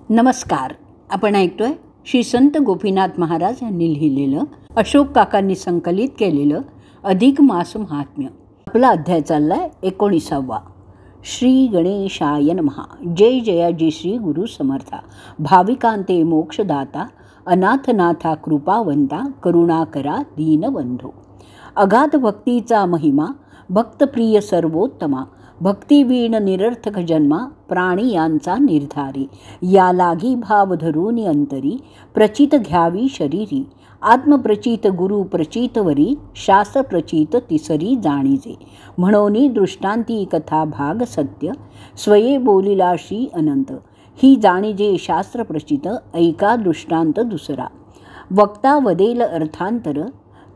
नमस्कार. आपण ऐकतोय श्री संत गोपीनाथ महाराज यांनी लिहिलेलं, अशोक काकांनी संकलित केलेलं अधिक मास महात्म्य. आपला अध्याय चाललाय 19वा. श्री गणेशाय नमः. जय जयाजी श्री गुरु समर्था. भाविकांते मोक्षदाता, अनाथनाथा कृपावंता, करुणाकरा दीनबंधो. अगाध भक्तीचा महिमा, भक्तप्रिय सर्वोत्तमा, भक्तिवीण निरर्थक जन्मा, प्राणी यांचा निर्धारी. या लागी भाव धरून अंतरी, प्रचित घ्यावी शरीरी. आत्मप्रचित गुरु प्रचितवरी, शास्त्र प्रचित तिसरी जाणीजे. म्हणोनी दृष्टांती कथा भाग सत्य, स्वये बोलिला श्री अनंत. ही जाणीजे शास्त्र प्रचित, ऐका दृष्टांत दुसरा. वक्ता वदेल अर्थांतर,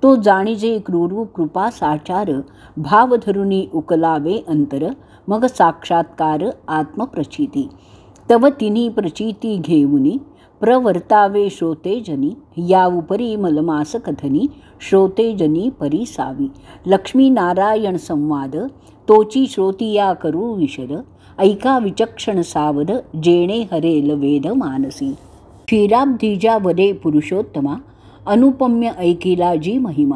तो जाणीजे क्रूरू कृपा साचार. भाव धरुनी उकलावे अंतर, मग साक्षात्कार आत्मप्रचिती. तव तिन्ही प्रचिती घेऊनी, प्रवर्तावे श्रोतेजनी. या उपरी मलमास कथनी, श्रोतेजनी परिसावी. लक्ष्मीनारायण संवाद, तोची श्रोतिया करू विशद. ऐका विचक्षण सावध, जेणे हरेल वेद मानसी. क्षीराब्धीजा वदे पुरुषोत्तमा, अनुपम्य ऐकिला जी महिमा.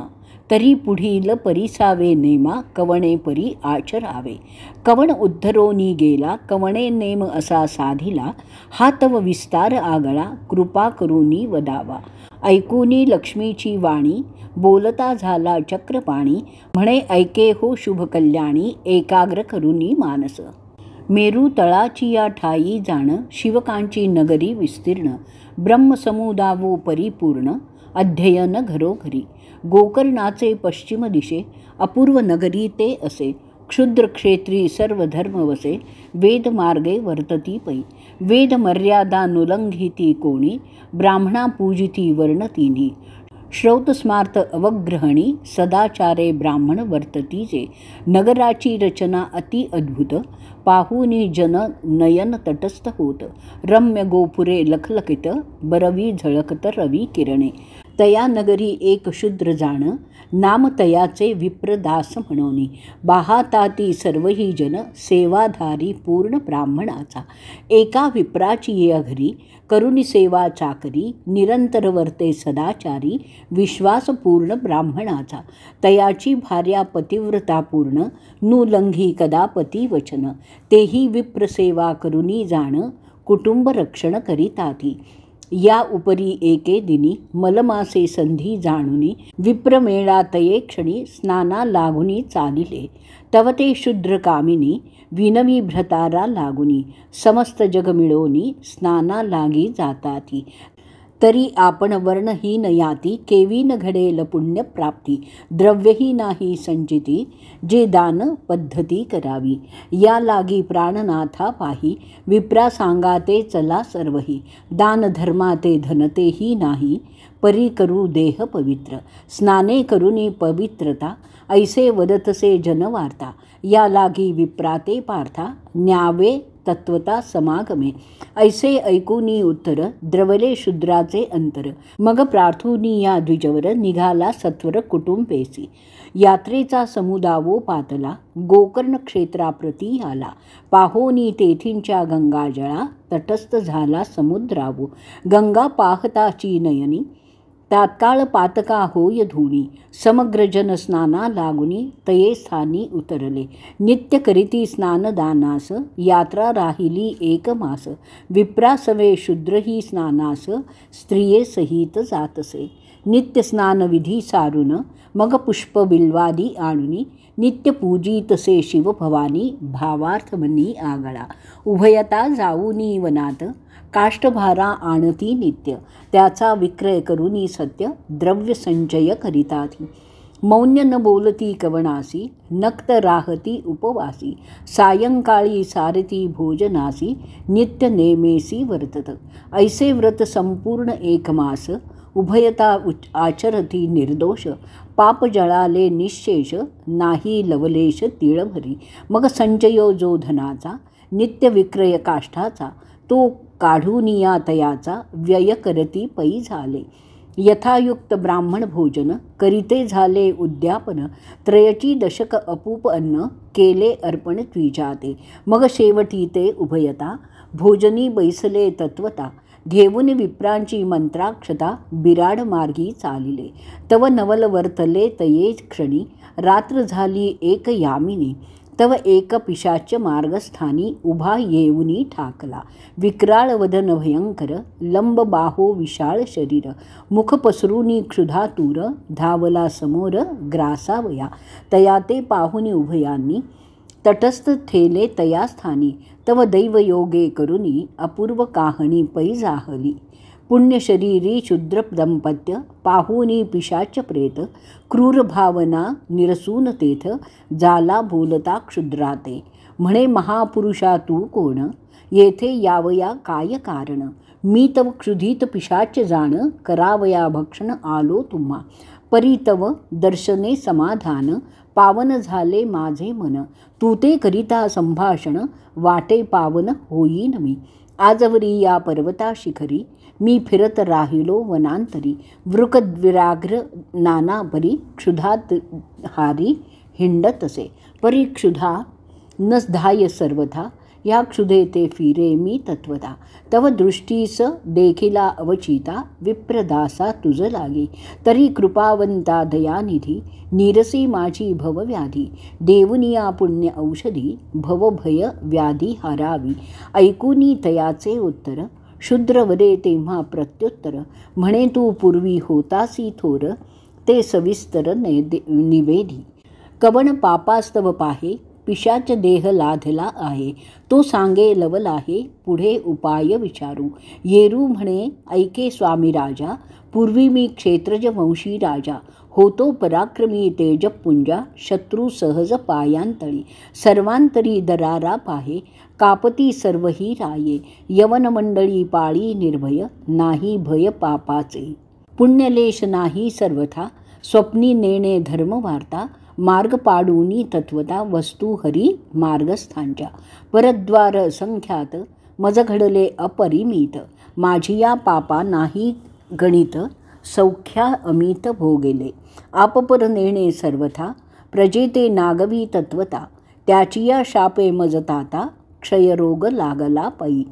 तरी पुढील परिसावे नेमा, कवणे परी आचरावे. कवण उद्धरोनी गेला, कवणे नेम असा साधिला. हा तव विस्तार आगळा, कृपा करूनी वदावा. ऐकूनी लक्ष्मीची वाणी, बोलता झाला चक्रपाणी. म्हणे ऐके हो शुभ कल्याणी, एकाग्र करूनी मानस. मेरू तळाची या ठाई जाण, शिवकांची नगरी विस्तीर्ण. ब्रह्मसमुदावो परिपूर्ण, अध्ययन घरोघरी. गोकर्णाचे पश्चिम दिशे, अपूर्व नगरी ते असे. क्षुद्र क्षेत्री सर्व धर्म वसे, वेद मार्गे वर्तती पै. वेद मर्यादा नुलंघिती कोणी, ब्राह्मणा पूजिती वर्ण तिन्ही. श्रौतस्मार्थ अवग्रहणी, सदाचारे ब्राह्मण वर्तती जे. नगराची रचना अति अद्भुत, पाहुनी जन नयन तटस्थ होत. रम्य गोपुरे लखलखित, बरवी झळकत रवी किरणे. तया नगरी एक शूद्र जाण, नाम तयाचे विप्रदास म्हणोनी. बाहाताती सर्वही जन, सेवाधारी पूर्ण ब्राह्मणाचा. एका विप्राची ये घरी, करुणी सेवा चाकरी. निरंतर वर्ते सदाचारी, विश्वास पूर्ण ब्राह्मणाचा. तयाची भार्या पतिव्रता पूर्ण, नुलंघी कदापती वचन. तेही विप्रसेवा करुणी जाण, कुटुंब रक्षण करीताती. या उपरी एके दिनी, मलमासे संधी जाणुनी. विप्रमेळा तये क्षणी, स्नाना लागुनी चालिले. तव ते शूद्र कामिनी, विनवी भ्रतारा लागुनी. समस्त जग मिळोनी, स्नाना लागी जाताती. तरी आपण वर्णहीन याती, केवीन घडेल पुण्यप्राप्ती. द्रव्यही नाही संचिती, जे दान पद्धती करावी. या लागी प्राणनाथा पाही, विप्रा सांगाते चला सर्वही. दान धर्माते धनतेही नाही, परी करू देह पवित्र. स्नाने करुनी पवित्रता, ऐसे वदतसे जनवार्ता. या लागी विप्राते पार्था, न्यावे तत्वता समागमे. ऐसे ऐकूनी उत्तर, द्रवले शूद्राचे अंतर. मग प्रार्थूनी या द्विजवर, निघाला सत्वर कुटुंबेसी. यात्रेचा समुदावो पातला, गोकर्ण क्षेत्राप्रती आला. पाहोनी तेथींच्या गंगाजळा, तटस्थ झाला समुद्रावो. गंगा पाहताची नयनी, तात्काळ पातका होय धुणी. समग्र जन स्नाना लागुनी, तये स्थानी उतरले. नित्य करीती स्नानदानास, यात्रा राहिली एक मास. विप्रासवे शूद्रही स्नानास, स्त्रिये सहित जातसे. नित्य स्नानविधी सारून, मग पुष्प बिल्वादी आणुनी. नित्य पूजितसे शिवभवानी, भावार्थ मनी आगळा. उभयता जाऊनी वनात, काष्ठभारा आणती नित्य. त्याचा विक्रय करुनी सत्य, द्रव्य संचय करिताती. मौन्य न बोलती कवणासी, नक्त राहती उपवासी. सायंकाळी सारती भोजनासी, नित्य नेमेसी वर्तत. ऐसे व्रत संपूर्ण एक मास, उभयता आचरती निर्दोष. पाप जळाले निश्शेष, नाही लवलेश तिळभरी. मग संचयो जो धनाचा, नित्य विक्रय काष्ठाचा. तो काढूनिया तयाचा, व्यय करती पै झाले. यथायुक्त ब्राह्मण भोजन, करीते झाले उद्यापन. त्रयची दशक अपूप अन्न, केले अर्पण द्विजाते. मग शेवटी ते उभयता, भोजनी बैसले तत्वता, घेऊन विप्रांची मंत्राक्षता, बिराड मार्गी चालिले. तव नवल वर्तले तये क्षणी, रात्र झाली एक यामिनी. तव एक पिशाच मार्गस्थानी, उभा येऊनी ठाकला. विक्राळ वदन भयंकर, लंब बाहो विशाळ शरीर. मुख पसरूनी क्षुधातूर, धावला समोर ग्रासावया. तया ते पाहुनी उभयांनी, तटस्थ थेले तया स्थानी. तव दैवयोगे करुनी, अपूर्व काहणी पैजाहली. पुण्यशरीरी क्षुद्र दंपत्य, पाहुनी पिशाच प्रेत. क्रूर भावना निरसून तेथ, जाला बोलता क्षुद्राते. म्हणे महापुरुषा तू कोण, येथे यावया काय कारण. मी तव क्षुधित पिशाच जाण, करावया भक्षण आलो तुम्हा. परी तव दर्शने समाधान, पावन झाले माझे मन. तू ते करिता संभाषण, वाटे पावन होईन मी. आजवरी या पर्वता शिखरी, मी फिरत राहिलो वनांतरी. वृकद्विराग्र नानापरी, क्षुधात हारी हिंडतसे. परी क्षुधा न धाय सर्वथा, या क्षुधे ते फिरे मी तत्वता. तव दृष्टीस देखिला अवचिता, विप्रदासा तुझ लागे. तरी कृपावंता दयानिधी, निरसी माझी भवव्याधी. देवनिया पुण्य औषधी, भवभय व्याधी हारावी. ऐकूनी तयाचे उत्तर, शूद्रवरे तेव्हा प्रत्युत्तर. म्हणे तू पूर्वी होतासी थोर, ते सविस्तर निवेदी. कवन पापास्तव पाहे, पिशाच देह लाधला आहे. तो सांगे लवल आहे, पुढे उपाय विचारू. येरू म्हणे ऐके स्वामी राजा, पूर्वी मी क्षेत्रज वंशी राजा. होतो पराक्रमी तेजपुंजा, शत्रू सहज पायांतळी. सर्वांतरी दरारा पाहे, कापती सर्वही राये. यवन मंडळी पाळी निर्भय, नाही भय पापाचे. पुण्यलेश नाही सर्वथा, स्वप्नी नेणे धर्म वार्ता. मार्ग पाडूनी तत्वता, वस्तू हरी मार्गस्थांच्या. परद्वार संख्यात, मज घडले अपरिमित. माझी या पापा नाही गणित, सौख्या अमित भोगेले. आपपर नेणे सर्वथा, प्रजेते नागवी तत्वता. त्याची या शापे मजताता, क्षयरोग लागला पै.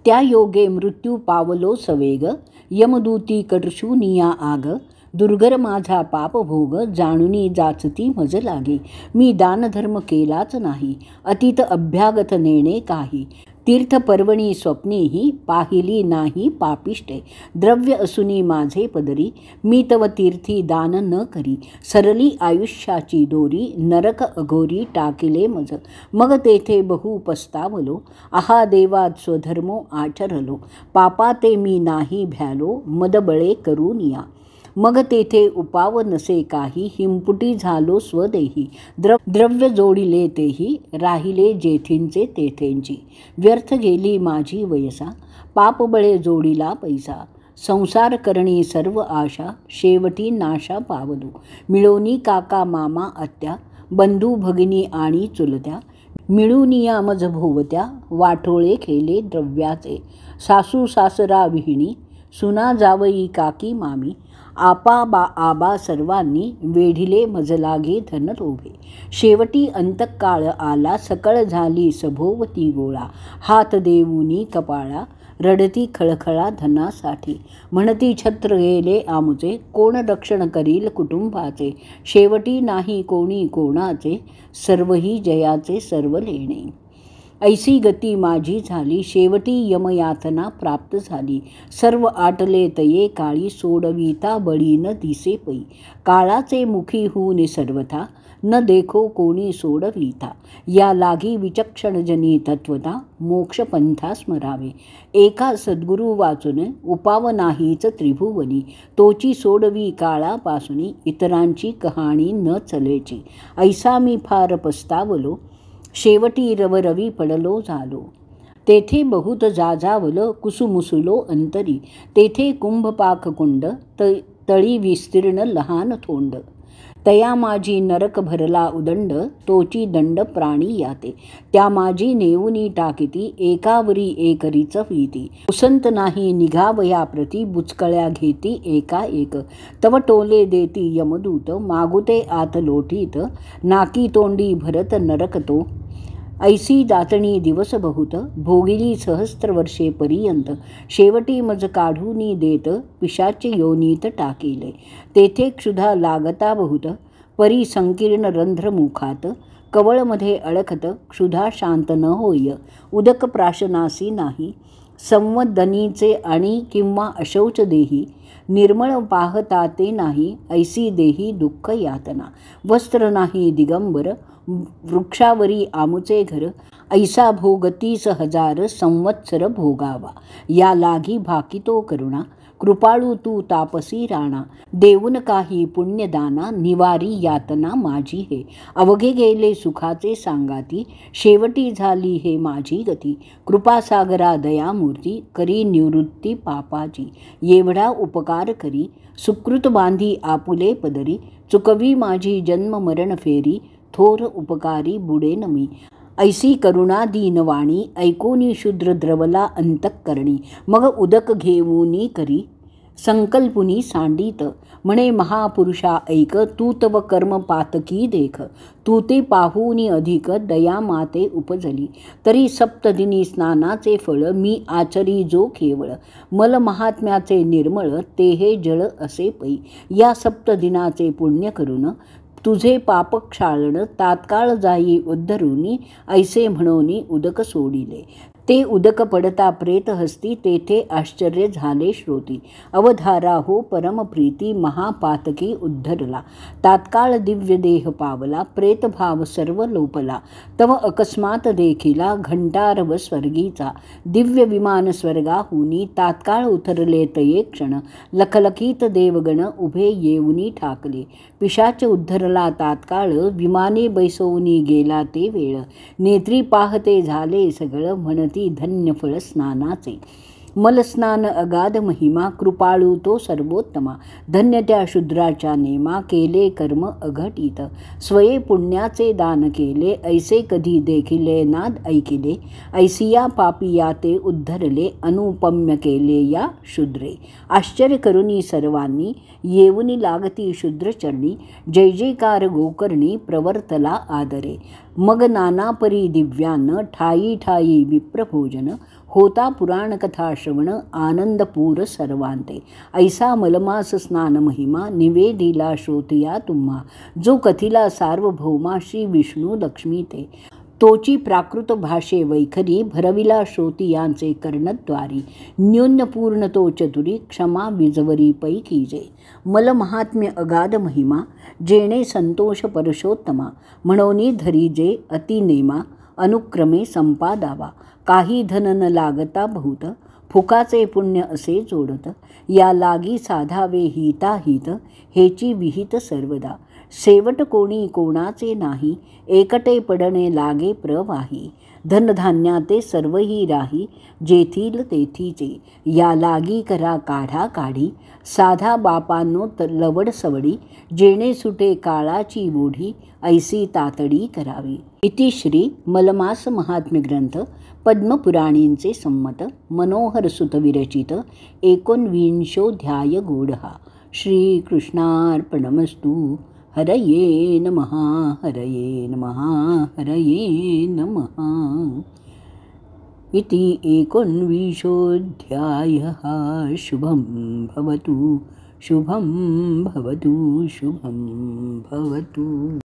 त्या योगे मृत्यू पावलो सवेग, यमदूती कटशूनिया आग. दुर्गर माझा पापभोग, जाणुनी जाचती मज लागे. मी दानधर्म केलाच नाही, अतीत अभ्यागत नेणे काही. तीर्थपर्वणी स्वप्नेही, पाहिली नाही पापिष्टे. द्रव्य असुनी माझे पदरी, मी तव तीर्थी दान न करी. सरली आयुष्याची दोरी, नरक अघोरी टाकिले मज. मग तेथे बहु पस्तावलो, आहा देवात स्वधर्मो आचरलो. पापा ते मी नाही भ्यालो, मदबळे करून या. मग तेथे उपाव नसे काही, हिंपुटी झालो स्वदेही. द्रव्य जोडिले तेही, राहिले जेथींचे तेथेंची. व्यर्थ गेली माझी वयसा, पापबळे जोडिला पैसा. संसार करणी सर्व आशा, शेवटी नाशा पावलो. मिळोनी काका मामा आत्या, बंधू भगिनी आणि चुलत्या. मिळूनिया मज भोवत्या, वाटोळे खेले द्रव्याचे. सासू सासरा विहिणी, सुना जावई काकी मामी. आपा आबा सर्वांनी, वेढिले मजलागे धन लोभे. शेवटी अंतकाळ आला, सकळ झाली सभोवती गोळा. हात देऊनी कपाळा, रडती खळखळा धनासाठी. म्हणती छत्र गेले आमुचे, कोण रक्षण करील कुटुंबाचे. शेवटी नाही कोणी कोणाचे, सर्वही जयाचे सर्व लेणे. ऐसी गती माझी झाली, शेवटी यमयातना प्राप्त झाली. सर्व आटले तये काळी, सोडविता बळी न दिसे पै. काळाचे मुखी होऊन सर्वथा, न देखो कोणी सोडविता. या लागी विचक्षणजनी तत्वता, मोक्ष पंथा स्मरावे. एका सद्गुरु वाचून, उपाव नाहीच त्रिभुवनी. तोची सोडवी काळापासूनी, इतरांची कहाणी न चलेची. ऐसा मी फार पस्तावलो, शेवटी रवरवी पडलो झालो. तेथे बहुत जाजावल, कुसुमुसुलो अंतरी. तेथे कुंभपाक कुंड, तळी विस्तीर्ण लहान थोंड. तया माझी नरक भरला उदंड, तोची दंड प्राणी याते. त्या माझी नेऊनी टाकिती, एकावरी एकरीच भीती. उसंत नाही निघावया प्रती, बुचकळ्या घेती एका एक. तव टोले देती यमदूत, मागुते आत लोटीत. नाकी तोंडी भरत नरक तो, ऐसी दातणी दिवस बहुत, भोगिली सहस्त्र वर्षे पर्यंत, शेवटी मज काढूनी देत, पिशाच योनीत टाकिले. तेथे क्षुधा लागता बहुत, परी संकीर्ण रंध्र मुखात, कवळमध्ये अळखत, क्षुधा शांत न होय, उदक प्राशनासी नाही. संवदनीचे आणि किंवा अशौच देही, निर्मळ पाहता ते नाही, ऐसी देही दुःख यातना. वस्त्र नाही दिगंबर, वृक्षावरी आमुचे घर, ऐसा भोग 30,000 संवत्सर भोगावा. या लागी भाकितो करुणा, कृपाळू तू तापसी राणा. देऊन काही पुण्यदाना, निवारी यातना माझी हे. अवघे गेले सुखाचे सांगाती, शेवटी झाली हे माझी गती. कृपासागरा दयामूर्ती, करी निवृत्ती पापाची. एवढा उपकार करी, सुकृत बांधी आपुले पदरी. चुकवी माझी जन्म मरण फेरी, थोर उपकारी बुडेन मी. ऐसी करुणा दीनवाणी, ऐकोनी शूद्र द्रवला अंतःकरणी. मग उदक घेऊनी करी, संकल्पुनी सांडित. म्हणे महापुरुषा ऐक, तू तव कर्म पातकी देख. तू ते पाहूनी अधिक, दया माते उपजली. तरी सप्तदिनी स्नानाचे फळ, मी आचरी जो केवळ. मल महात्म्याचे निर्मळ, ते हे जळ असे पै. या सप्तदिनाचे पुण्य करून, तुझे पाप क्षाळण तात्काळ जाई उद्धरुनी. ऐसे म्हणोनी उदक सोडिले. ते उदक पडता प्रेत हस्ती, तेथे आश्चर्य झाले श्रोती. अवधारा हो परमप्रीती, महापातकी उद्धरला. तात्काळ दिव्य देह पावला, प्रेतभाव सर्व लोपला. तव अकस्मात देखिला, घंटारव स्वर्गीचा. दिव्य विमान स्वर्गाहुनी, तात्काळ उतरले तये क्षण. लखलखीत देवगण उभे येऊनी ठाकले. पिशाच उद्धरला तात्काळ, विमाने बैसवूनी गेला ते वेळ. नेत्री पाहते झाले सगळं, म्हणती धन्य फळ स्नानाचे. मलस्नान अगाध महिमा, कृपाळू तो सर्वोत्तमा. धन्य त्या शूद्राच्या नेमा, केले कर्म अघटित. स्वये पुण्याचे दान केले, ऐसे कधी देखिले नाद ऐकिले. ऐसिया पापिया ते उद्धरले, अनुपम्य केले या शूद्रे. आश्चर्य करुनी सर्वांनी, येऊनी लागती शूद्रचरणी. जय जयकार गोकर्णी, प्रवर्तला आदरे. मग नानापरी दिव्यान, ठाई ठाई विप्रभोजन. होता पुराण कथा श्रवण, आनंदपूर सर्वांते. ऐसा मलमास स्नान महिमा, निवेदिला श्रोतिया तुम्हा. जो कथिला सार्वभौमा, श्री विष्णू लक्ष्मी ते. तोची प्राकृत भाषे वैखरी, भरविला श्रोतियांचे कर्णद्वारी. न्यूनपूर्ण तो चतुरी, क्षमा विजवरी पैकी जे. मल महात्म्य अगाध महिमा, जेणे संतोष परशोत्तमा. म्हणोनी धरी जे अतिनेमा, अनुक्रमे संपादावा. काही धन न लागता बहुत, फुकाचे पुण्य असे जोडत. या लागी साधावे हिताहित, हेची विहित सर्वदा. शेवट कोणी कोणाचे नाही, एकटे पडणे लागे प्रवाही. धनधान्याते सर्वही राही, जेथील तेथीचे. या लागी करा काढा काढी, साधा बापांनो लवड सवडी. जेणे सुटे काळाची ओढी, ऐसी तातडी करावी. इति श्री मलमास महात्म्य ग्रंथ पद्मपुराणींचे संमत मनोहर सुत विरचित 19ध्याय गूढः. श्रीकृष्णार्पणमस्तु. हरये नमः. हरये नमः. हरये नमः. इति 19ध्यायः. शुभं भवतु. शुभं भवतु. शुभं भवतु.